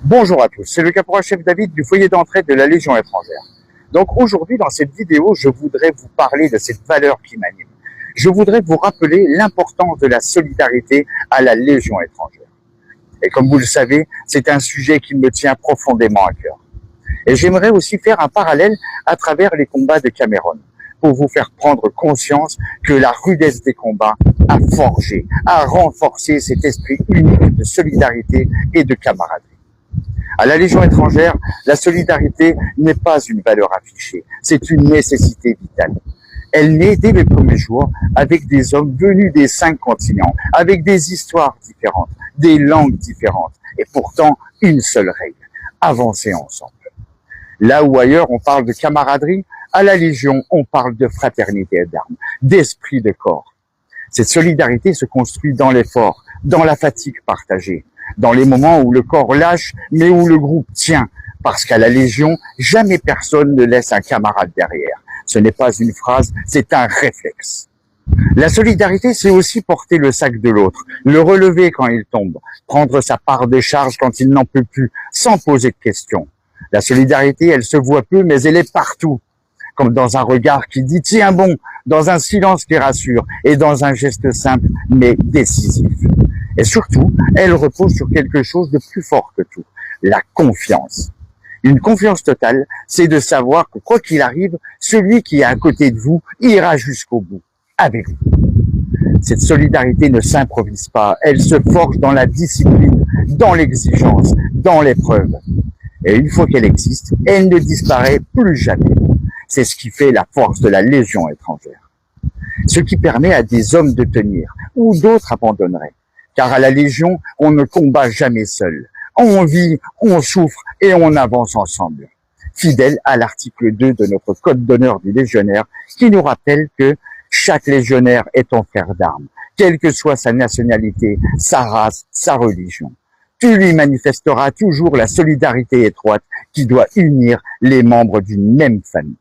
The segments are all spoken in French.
Bonjour à tous, c'est le caporal-chef David du foyer d'entraide de la Légion étrangère. Donc aujourd'hui, dans cette vidéo, je voudrais vous parler de cette valeur qui m'anime. Je voudrais vous rappeler l'importance de la solidarité à la Légion étrangère. Et comme vous le savez, c'est un sujet qui me tient profondément à cœur. Et j'aimerais aussi faire un parallèle à travers les combats de Cameroun, pour vous faire prendre conscience que la rudesse des combats a forgé, a renforcé cet esprit unique de solidarité et de camaraderie. À la Légion étrangère, la solidarité n'est pas une valeur affichée, c'est une nécessité vitale. Elle naît dès les premiers jours avec des hommes venus des 5 continents, avec des histoires différentes, des langues différentes, et pourtant une seule règle, avancer ensemble. Là où ailleurs on parle de camaraderie, à la Légion on parle de fraternité d'armes, d'esprit de corps. Cette solidarité se construit dans l'effort, dans la fatigue partagée, dans les moments où le corps lâche, mais où le groupe tient. Parce qu'à la Légion, jamais personne ne laisse un camarade derrière. Ce n'est pas une phrase, c'est un réflexe. La solidarité, c'est aussi porter le sac de l'autre, le relever quand il tombe, prendre sa part des charges quand il n'en peut plus, sans poser de questions. La solidarité, elle se voit peu, mais elle est partout. Comme dans un regard qui dit « tiens bon », dans un silence qui rassure et dans un geste simple mais décisif. Et surtout, elle repose sur quelque chose de plus fort que tout, la confiance. Une confiance totale, c'est de savoir que quoi qu'il arrive, celui qui est à côté de vous ira jusqu'au bout, avec vous. Cette solidarité ne s'improvise pas, elle se forge dans la discipline, dans l'exigence, dans l'épreuve. Et une fois qu'elle existe, elle ne disparaît plus jamais. C'est ce qui fait la force de la Légion étrangère. Ce qui permet à des hommes de tenir, ou d'autres abandonneraient. Car à la Légion, on ne combat jamais seul. On vit, on souffre et on avance ensemble. Fidèle à l'article 2 de notre code d'honneur du légionnaire, qui nous rappelle que chaque légionnaire est ton frère d'armes, quelle que soit sa nationalité, sa race, sa religion. Tu lui manifesteras toujours la solidarité étroite qui doit unir les membres d'une même famille.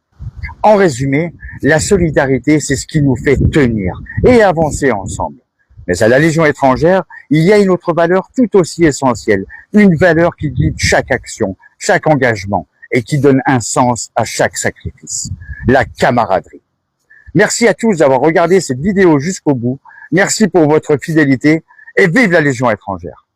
En résumé, la solidarité, c'est ce qui nous fait tenir et avancer ensemble. Mais à la Légion étrangère, il y a une autre valeur tout aussi essentielle, une valeur qui guide chaque action, chaque engagement et qui donne un sens à chaque sacrifice, la camaraderie. Merci à tous d'avoir regardé cette vidéo jusqu'au bout, merci pour votre fidélité et vive la Légion étrangère.